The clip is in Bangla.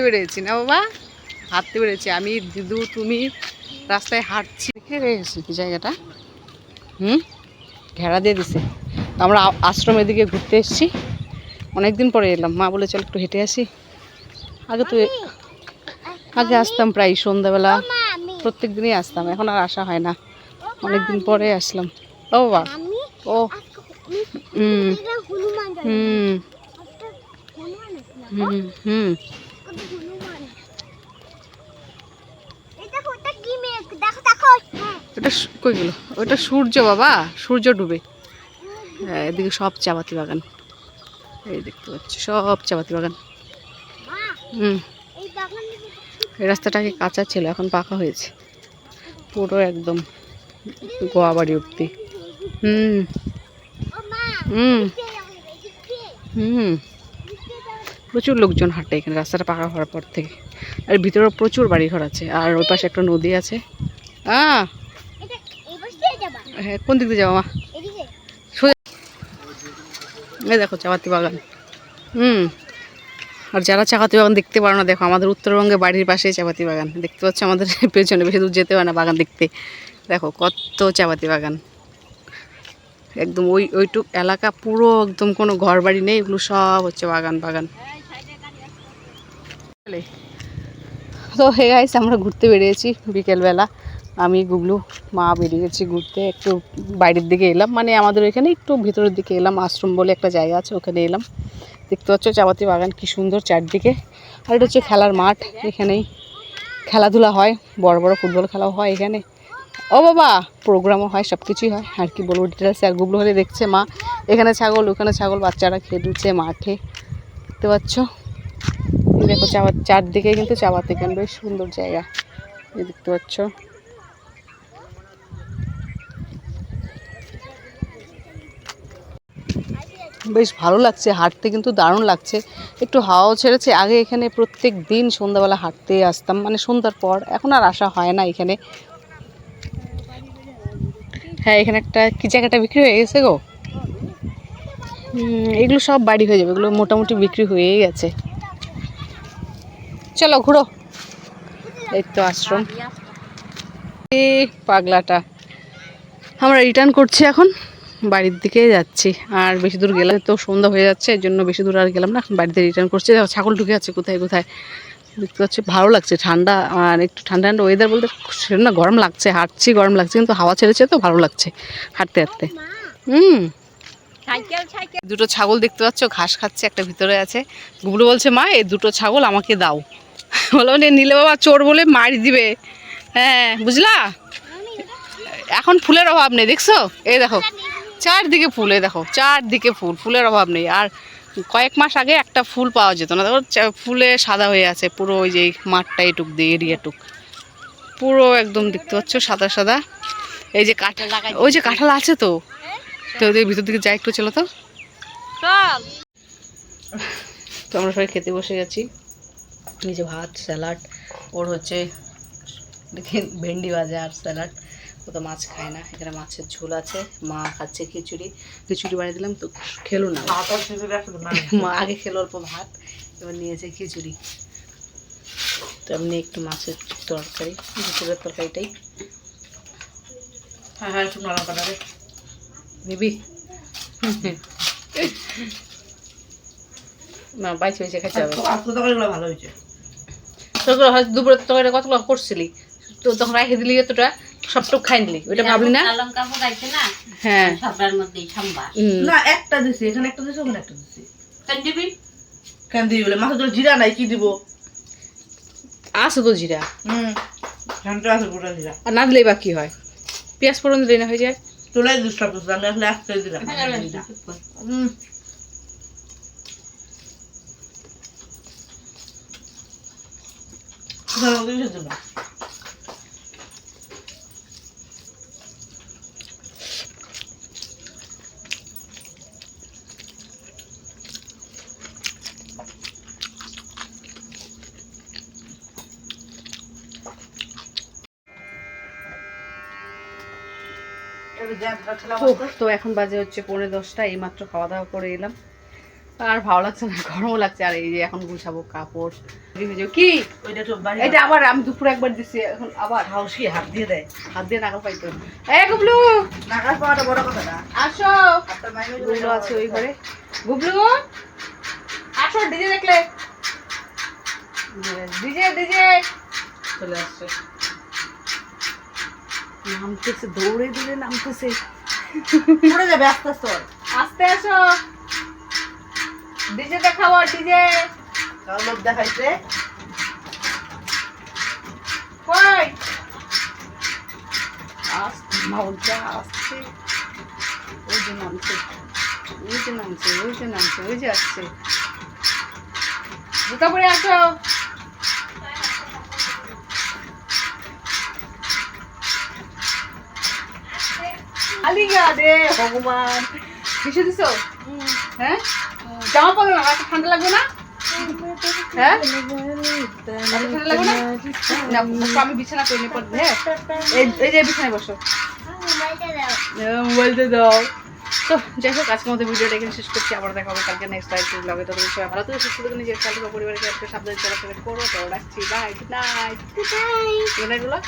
বেরিয়েছি না বাবা, হাঁটতে বেরিয়েছি আমি, দিদু, তুমি রাস্তায় হাঁটছি। দেখে গেছি কি জায়গাটা, ঘেরা দিয়ে দিছে। আমরা আশ্রমের দিকে ঘুরতে এসেছি, অনেকদিন পরে এলাম। মা বলে চল একটু হেঁটে আসি। আগে আসতাম প্রায় সন্ধ্যাবেলা, প্রত্যেক দিনই আসতাম, এখন আর আসা হয় না, অনেকদিন পরে আসলাম। ও বাবা, ও হুম হুম হুম হুম ওটা কই গেল? ওটা সূর্য বাবা, সূর্য ডুবে। হ্যাঁ, এদিকে সব চাপাতি বাগান, এই দেখতে পাচ্ছি সব চাপাতি বাগান। এই রাস্তাটা আগে কাঁচা ছিল, এখন পাকা হয়েছে পুরো একদম গোয়া বাড়ি উঠতি। হুম হুম হুম প্রচুর লোকজন হাঁটে এখানে, রাস্তাটা পাকা হওয়ার পর থেকে। আর ভিতরে প্রচুর বাড়িঘর আছে, আর ওই পাশে একটা নদী আছে। হ্যাঁ, কোন দিক দিয়ে যাবো মা? এই দেখো চাপাতি বাগান। আর যারা চাপাতি বাগান দেখতে পারো না, দেখো আমাদের উত্তরবঙ্গে বাড়ির পাশে চাপাতি বাগান দেখতে পাচ্ছ, আমাদের পেছনে, বেশি দূর যেতে হয় না বাগান দেখতে। দেখো কত চাপাতি বাগান, একদম ওইটুক এলাকা পুরো একদম কোনো ঘর বাড়ি নেই, এগুলো সব হচ্ছে বাগান বাগান। তো হে গাইস, আমরা ঘুরতে বেরিয়েছি বিকেলবেলা, আমি, গুগলু, মা বেরিয়ে গেছি ঘুরতে। একটু বাইরের দিকে এলাম, মানে আমাদের এখানে একটু ভিতরের দিকে এলাম, আশ্রম বলে একটা জায়গা আছে ওখানে এলাম। দেখতে পাচ্ছ চাপাতি বাগান কি সুন্দর চারদিকে। আর এটা হচ্ছে খেলার মাঠ, এখানেই খেলাধুলা হয়, বড় বড় ফুটবল খেলাও হয় এখানে। ও বাবা, প্রোগ্রামও হয়, সব কিছুই হয়। আর কি বলবো ডিটেলসে, আর গুগলু হলে দেখছে মা, এখানে ছাগল ওখানে ছাগল, বাচ্চারা খেলছে মাঠে, দেখতে পাচ্ছ। দেখো চারদিকে কিন্তু চাপাতি বাগান, বেশ সুন্দর জায়গা, এই দেখতে পাচ্ছ। বেশ ভালো লাগছে হাঁটতে, কিন্তু দারুণ লাগছে, একটু হাওয়াও ছেড়েছে। আগে এখানে প্রত্যেক দিন সন্ধ্যাবেলা হাঁটতে আসতাম, মানে সন্ধ্যার পর, এখন আর আসা হয় না এখানে। হ্যাঁ, এখানে একটা কি জায়গাটা বিক্রি হয়ে গেছে গো, এগুলো সব বাড়ি হয়ে যাবে, এগুলো মোটামুটি বিক্রি হয়েই গেছে। চলো ঘুরো, এই তো আশ্রম। পাগলাটা, আমরা রিটার্ন করছি এখন, বাড়ির দিকে যাচ্ছি। আর বেশি দূর গেলে তো সন্ধ্যা হয়ে যাচ্ছে, এর জন্য বেশি দূর আর গেলাম না, বাড়িতে রিটার্ন করছি। ছাগল ঢুকে আছে কোথায় কোথায়, দেখতে পাচ্ছি। ভালো লাগছে, ঠান্ডা, আর একটু ঠান্ডা ঠান্ডা ওয়েদার বলতে সেটা না, গরম লাগছে, হাঁটছি গরম লাগছে, কিন্তু হাওয়া ছেড়েছে তো ভালো লাগছে হাঁটতে হাঁটতে। দুটো ছাগল দেখতে পাচ্ছ, ঘাস খাচ্ছে, একটা ভিতরে আছে। গুগলু বলছে মা এই দুটো ছাগল আমাকে দাও, বলো নিলে বাবা চোর বলে মারি দিবে। হ্যাঁ বুঝলা, এখন ফুলের অভাব নেই, দেখছো, এই দেখো চারদিকে ফুল, এই দেখো চারদিকে ফুল, ফুলের অভাব নেই। আর কয়েক মাস আগে একটা ফুল পাওয়া যেত না, দেখো ফুলে সাদা হয়ে আছে পুরো, ওই যে মাঠটা এটুক দিয়ে এরিয়াটুক পুরো একদম দেখতে পাচ্ছ সাদা সাদা। এই যে কাঁঠাল, ওই যে কাঁঠাল আছে তো, তো ওদের ভিতর দিকে যাই একটু, চলো তো। তো আমরা সবাই খেতে বসে গেছি, নিজে ভাত, স্যালাড, ওর হচ্ছে ভেন্ডি ভাজা আর স্যালাড। ও তো মাছ খায় না, এখানে মাছের ঝোল আছে, মা খাচ্ছে খিচুড়ি, খিচুড়ি বানিয়ে দিলাম তো খেলো না, মা আগে খেলো অল্প ভাত, এবার নিয়েছে খিচুড়ি। তো এমনি একটু মাছের তরকারি, দুপুরের তরকারিটাই। হ্যাঁ হ্যাঁ, একটু নরম কাটাবে নিবি না, বাইছে বাইছে খেতে হবে। তরকারিগুলো ভালো হয়েছে, দুপুরের তরকারিটা কতগুলো করছিলি তো, তখন রেখে দিলি এতটা, সবটুকু খাই নিলি, ওইটা ভাবলি না? হ্যাঁ, না একটা দিছি, এখানে একটা দিছি, ওখানে একটা দিছি। কেন দিবি, কেন দিবি বলে মাথা তোর জিরা নাই, কি দিব? আছে তো জিরা, ঘন্টা আছে গোটা জিরা, আর না দিলেই বা কি হয়, পেঁয়াজ ফোড়ন দিলে না হয়ে যায়। তোলাই দুষ্টা করছিস, আমি আসলে একটা দিলাম। তো এখন বাজে হচ্ছে 9:45, এইমাত্র খাওয়া দাওয়া করে এলাম। আর ভালো লাগছে না, গরমও লাগছে। আর এই যে এখন গুছাবো কাপড়। কি ওইটা তো বাড়ি এটা আবার আমি দুপুরে একবার দিছি, এখন আবার হাউসি হাত দিয়ে দেয়। হাত দিয়ে নাগা পাইতো। এই গুবলু নাগাল পাওয়াটা বড় কথা না। আসো, হাতটা মাইনে গুবলু আছে ওই ঘরে। গুবলু আসো, ডিজে দেখলে, ডিজে ডিজে চলে আসছে, নামতেছে, দৌড়ে দৌড়ে নামতেছে। পড়ে যাবে আস্তে আস্তে। আস্তে আসো, ডিজে দেখাবো, ডিজে কারণ লোক দেখাইছে। কই আস্তে মাউলটা আসছে, ওই যে নামছে, ওই যে নামছে, ওই যে নামছে, ওই যে আসছে। জুতা পরে আসো। আলিগা রে ভগবান, কিছু দিছো? হ্যাঁ, জামা পরো না, রাতে ঠান্ডা লাগবে না? হ্যাঁ, রাতে ঠান্ডা লাগবে না? না, বসো, আমি বিছানা করে নিয়ে পড়বে। হ্যাঁ, এই যে বিছানায় বসো। মোবাইলটা দাও। তো যাই হোক, আজকের মতো ভিডিওটা এখানে শেষ করছি। আবার দেখা হবে কালকে নেক্সট লাইভ ব্লগে। তো সবাই ভালো থেকে সুস্থ থেকে নিজের খেয়াল পরিবারের খেয়াল সাবধানে চলাফেরা করো। তো রাখছি, bye, good night. Good night বলো।